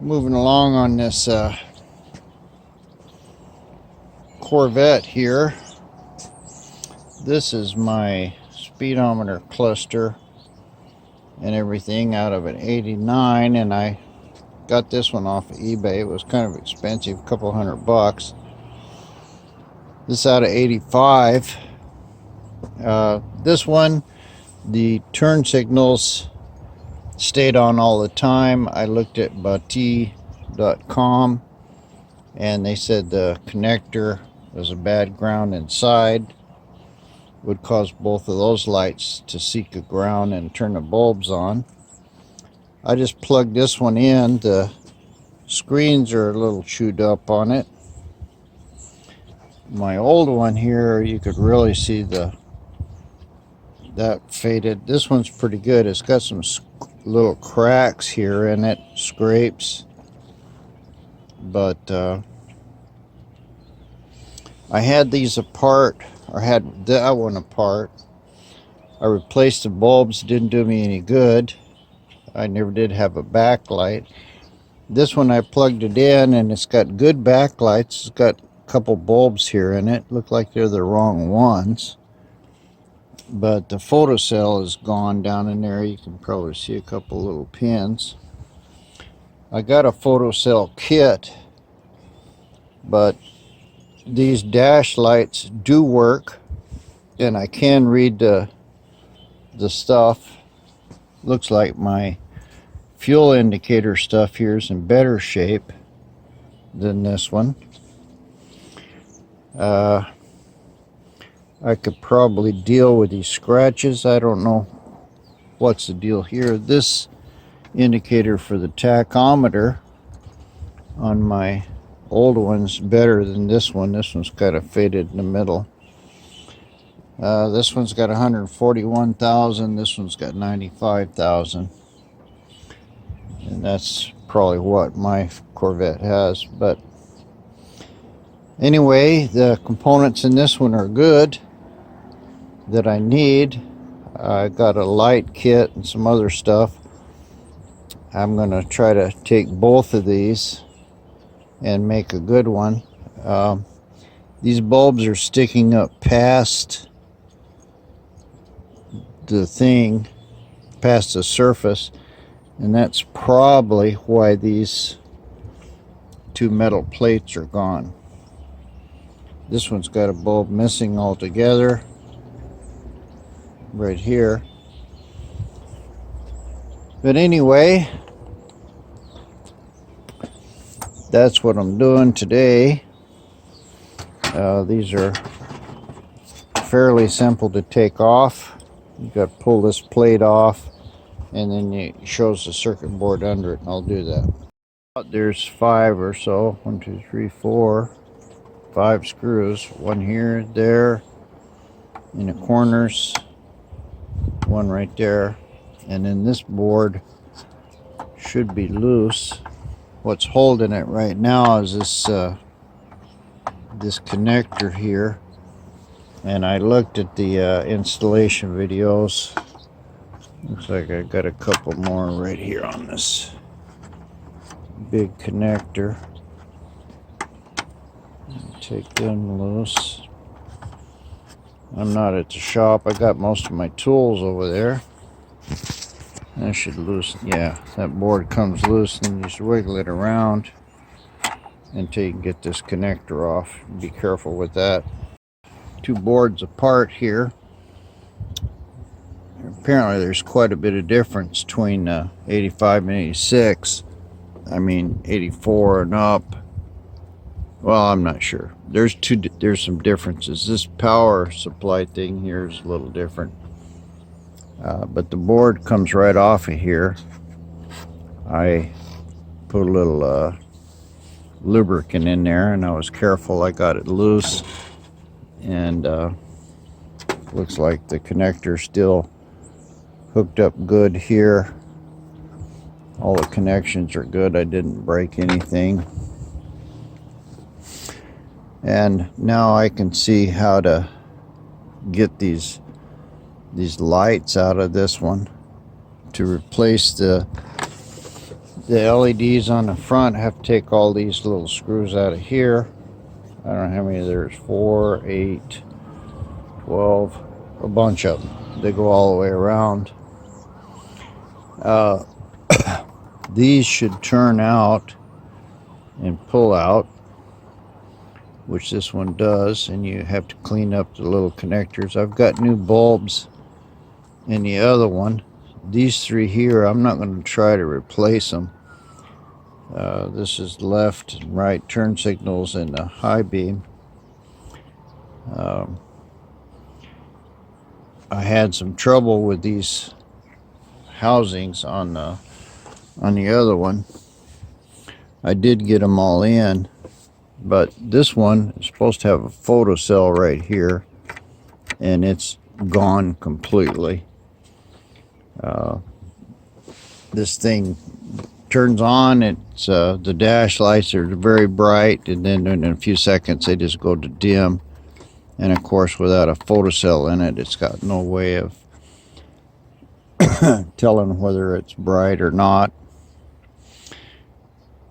Moving along on this Corvette here. This is my speedometer cluster and everything out of an 89, and I got this one off of eBay. It was kind of expensive, a couple $100. This out of 85. This one, the turn signals stayed on all the time. I looked at bati.com and they said the connector was a bad ground inside, would cause both of those lights to seek a ground and turn the bulbs on. I just plugged this one in. The screens are a little chewed up on it. My old one here, you could really see that faded. This one's pretty good. It's got some little cracks here in it, scrapes, but I had these apart, or had that one apart. I replaced the bulbs. Didn't do me any good. I never did have a backlight. This one I plugged it in and it's got good backlights. It's got a couple bulbs here in it. Look like they're the wrong ones, but the photocell is gone down in there. You can probably see a couple little pins. I got a photocell kit, but these dash lights do work, and I can read the stuff. Looks like my fuel indicator stuff here is in better shape than this one. I could probably deal with these scratches. I don't know what's the deal here. This indicator for the tachometer on my old one's better than this one. This one's kind of faded in the middle. This one's got 141,000. This one's got 95,000. And that's probably what my Corvette has. But anyway, the components in this one are good that I need. I got a light kit and some other stuff. I'm going to try to take both of these and make a good one. These bulbs are sticking up past the thing, past the surface, and that's probably why these two metal plates are gone. This one's got a bulb missing altogether right here. But anyway, that's what I'm doing today. These are fairly simple to take off. You got to pull this plate off, and then it shows the circuit board under it, and I'll do that. There's 5 or so, 1, 2, 3, 4, 5 screws. One here, there, in the corners, one right there, and then this board should be loose. What's holding it right now is this connector here, and I looked at the installation videos. Looks like I got a couple more right here on this big connector. Take them loose. I'm not at the shop. I got most of my tools over there. I should loosen. Yeah, that board comes loose, and you just wiggle it around until you can get this connector off. Be careful with that. Two boards apart here. Apparently there's quite a bit of difference between 85 and 86. I mean 84 and up. Well, I'm not sure. There's some differences. This power supply thing here is a little different. But the board comes right off of here. I put a little lubricant in there, and I was careful. I got it loose, and looks like the connector still hooked up good here. All the connections are good. I didn't break anything. And now I can see how to get these lights out of this one to replace the the LEDs on the front have to take all these little screws out of here. I don't know how many there's, 4, 8, 12, a bunch of them. They go all the way around. These should turn out and pull out, which this one does, and you have to clean up the little connectors. I've got new bulbs in the other one. These three here, I'm not going to try to replace them. This is left and right turn signals in the high beam. I had some trouble with these housings on the other one. I did get them all in, but this one is supposed to have a photocell right here, and it's gone completely. This thing turns on, it's the dash lights are very bright, and then in a few seconds they just go to dim. And of course, without a photocell in it, it's got no way of telling whether it's bright or not.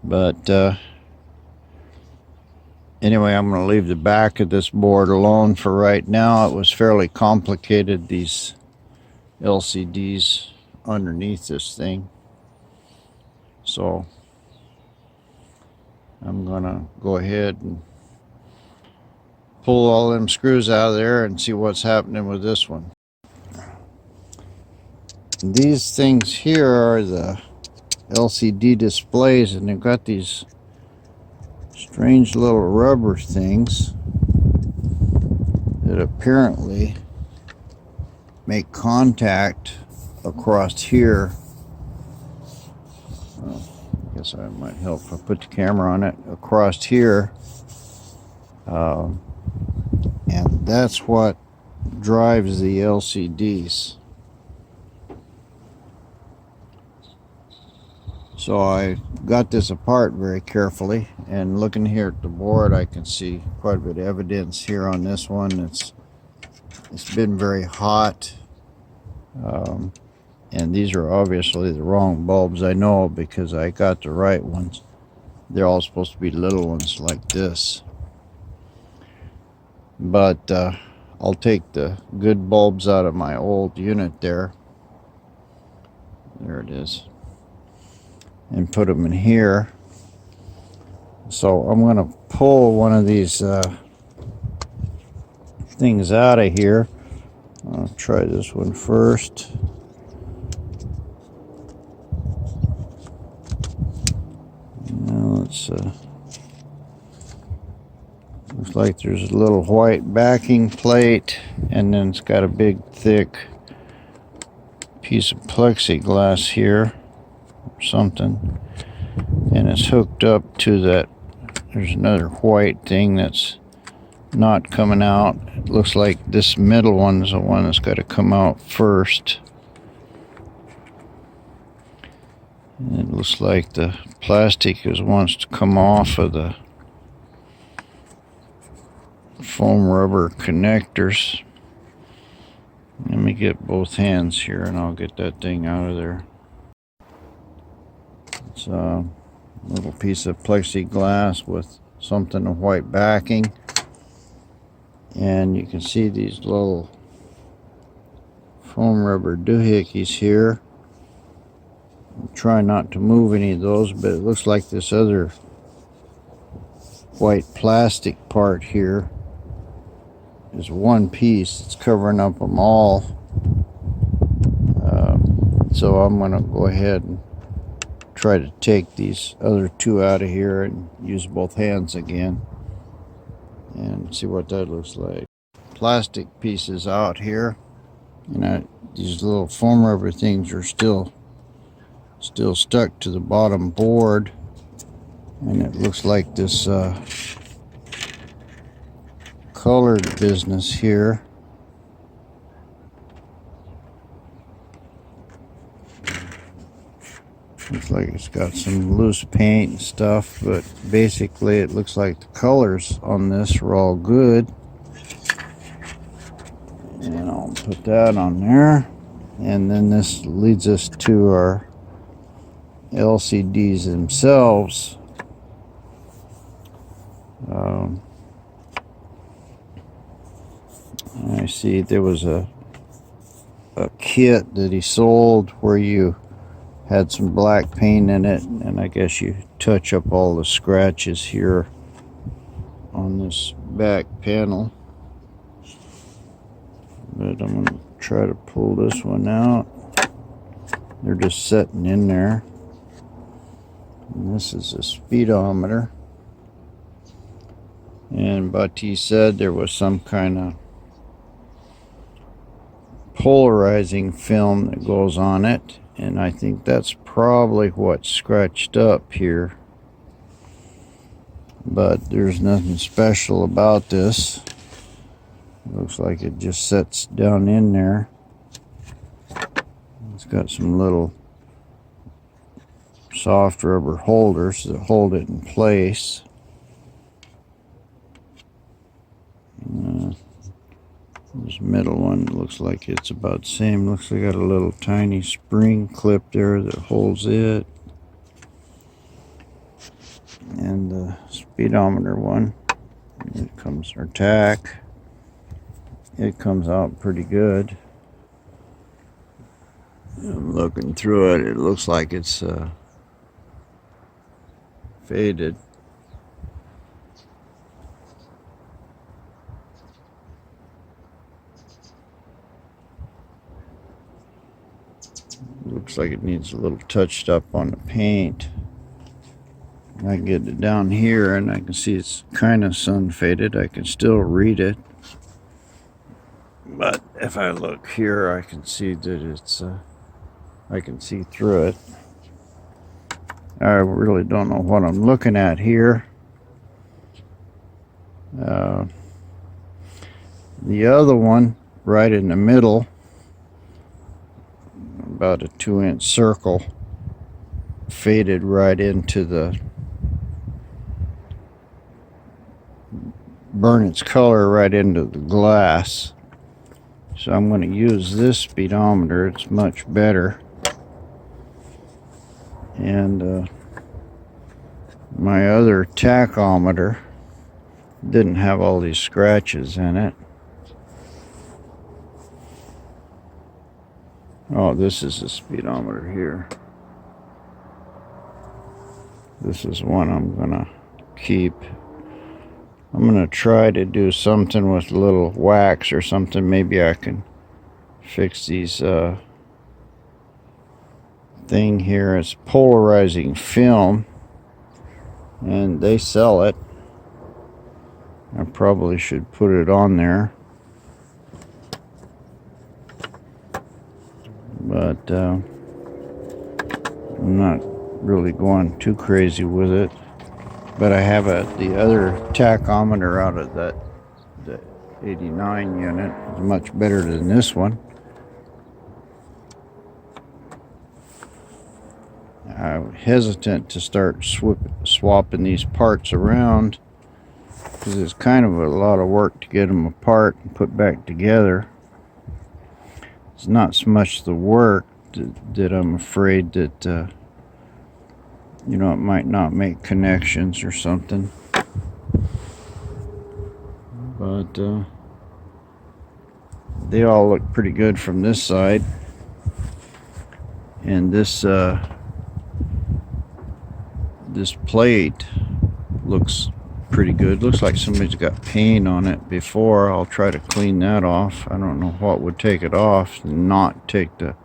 But anyway, I'm going to leave the back of this board alone for right now. It was fairly complicated, these LCDs underneath this thing. So I'm going to go ahead and pull all them screws out of there and see what's happening with this one. These things here are the LCD displays, and they've got these strange little rubber things that apparently make contact across here. Well, I guess I might help if I put the camera on it. Across here, and that's what drives the LCDs. So I got this apart very carefully, and looking here at the board, I can see quite a bit of evidence here on this one. It's been very hot, and these are obviously the wrong bulbs. I know, because I got the right ones. They're all supposed to be little ones like this. But I'll take the good bulbs out of my old unit there. There it is. And put them in here. So I'm going to pull one of these things out of here. I'll try this one first. Now let's looks like there's a little white backing plate, and then it's got a big thick piece of plexiglass here or something, and it's hooked up to that. There's another white thing that's not coming out. It looks like this middle one is the one that's got to come out first. And it looks like the plastic wants to come off of the foam rubber connectors. Let me get both hands here and I'll get that thing out of there. It's a little piece of plexiglass with something of white backing, and you can see these little foam rubber doohickeys here. Try not to move any of those, but it looks like this other white plastic part here is one piece. It's covering up them all. So I'm going to go ahead and try to take these other two out of here and use both hands again and see what that looks like. Plastic pieces out here, and these little foam rubber things are still stuck to the bottom board, and it looks like this colored business here. Looks like it's got some loose paint and stuff, but basically it looks like the colors on this are all good. And I'll put that on there. And then this leads us to our LCDs themselves. I see there was a kit that he sold where you had some black paint in it, and I guess you touch up all the scratches here on this back panel. But I'm going to try to pull this one out. They're just sitting in there. And this is a speedometer. And Bati said there was some kind of polarizing film that goes on it, and I think that's probably what's scratched up here. But there's nothing special about this. Looks like it just sits down in there. It's got some little soft rubber holders that hold it in place. This middle one looks like it's about the same. Looks like it got a little tiny spring clip there that holds it. And the speedometer one, it comes, or tack, it comes out pretty good. I'm looking through it, it looks like it's faded. Looks like it needs a little touched up on the paint. I can get it down here and I can see it's kind of sun faded. I can still read it. But if I look here, I can see that it's, I can see through it. I really don't know what I'm looking at here. The other one, right in the middle, about a 2-inch circle, faded right into the, burn its color right into the glass. So I'm going to use this speedometer. It's much better. And my other tachometer didn't have all these scratches in it. Oh, this is the speedometer here. This is one I'm gonna keep. I'm gonna try to do something with a little wax or something. Maybe I can fix these thing here. It's polarizing film, and they sell it. I probably should put it on there. But I'm not really going too crazy with it. But I have the other tachometer out of the 89 unit. It's much better than this one. I'm hesitant to start swapping these parts around because it's kind of a lot of work to get them apart and put back together. It's not so much the work that I'm afraid that you know, it might not make connections or something. But they all look pretty good from this side. And this this plate looks pretty good. Looks like somebody's got paint on it before. I'll try to clean that off. I don't know what would take it off and not take the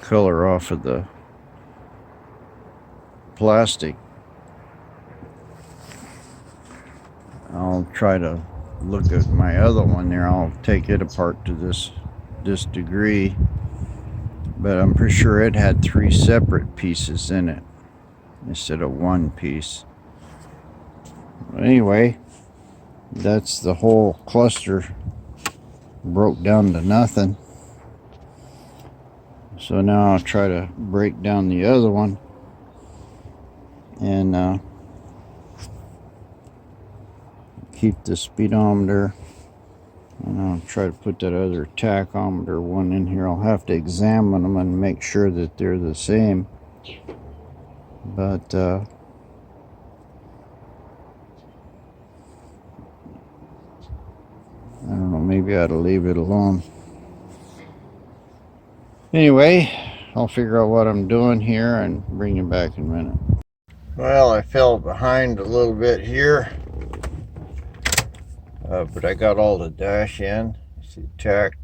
color off of the plastic. I'll try to look at my other one there. I'll take it apart to this degree, but I'm pretty sure it had 3 separate pieces in it instead of 1 piece. Anyway, that's the whole cluster broke down to nothing. So now I'll try to break down the other one and keep the speedometer, and I'll try to put that other tachometer one in here. I'll have to examine them and make sure that they're the same. But I don't know, maybe I ought to leave it alone. Anyway, I'll figure out what I'm doing here and bring you back in a minute. Well, I fell behind a little bit here, but I got all the dash in. See, tack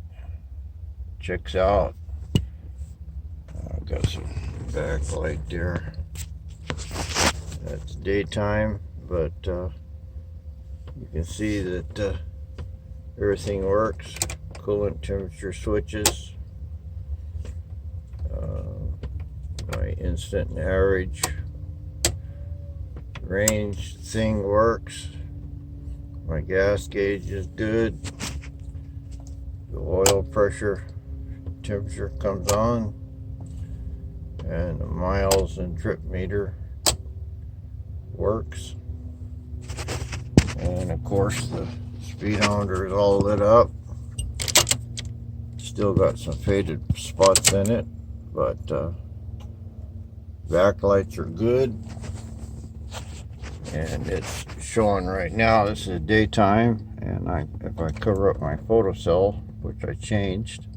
checks out. I've got some backlight there. That's daytime, but you can see that everything works. Coolant temperature switches. My instant and average range thing works. My gas gauge is good. The oil pressure temperature comes on, and the miles and trip meter works. And of course the speedometer is all lit up. Still got some faded spots in it, but backlights are good. And it's showing right now, this is daytime, and if I cover up my photocell, which I changed,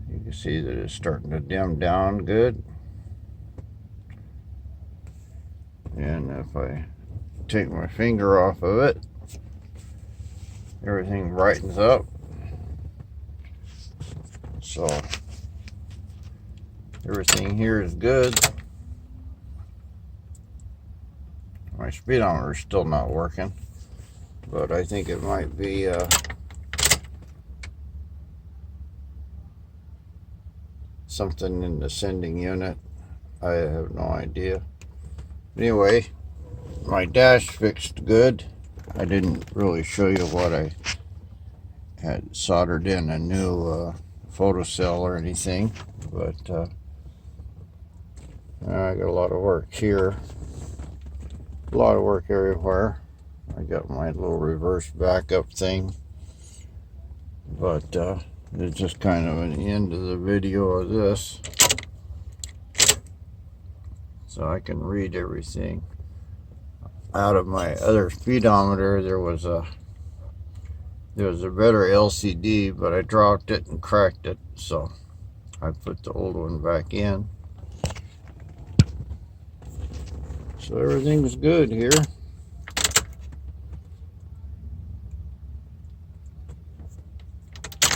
you can see that it's starting to dim down good. And if I take my finger off of it, everything brightens up. So everything here is good. My speedometer is still not working, but I think it might be something in the sending unit. I have no idea. Anyway, my dash fixed good. I didn't really show you what I had soldered in a new photocell or anything, but I got a lot of work here. A lot of work everywhere. I got my little reverse backup thing, but it's just kind of an end of the video of this, so I can read everything. Out of my other speedometer, there was a better LCD, but I dropped it and cracked it, so I put the old one back in. So everything's good here.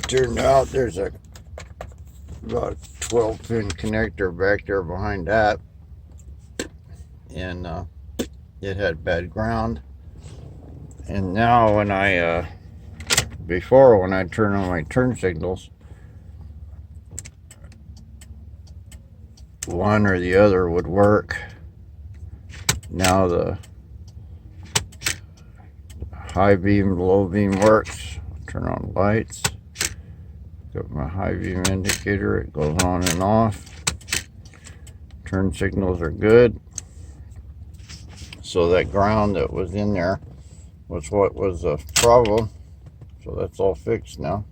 Turned out there's about a 12-pin connector back there behind that, and it had bad ground. And now when before when I turn on my turn signals, one or the other would work. Now the high beam, low beam works. Turn on lights. Got my high beam indicator. It goes on and off. Turn signals are good. So that ground that was in there was what was the problem. So that's all fixed now.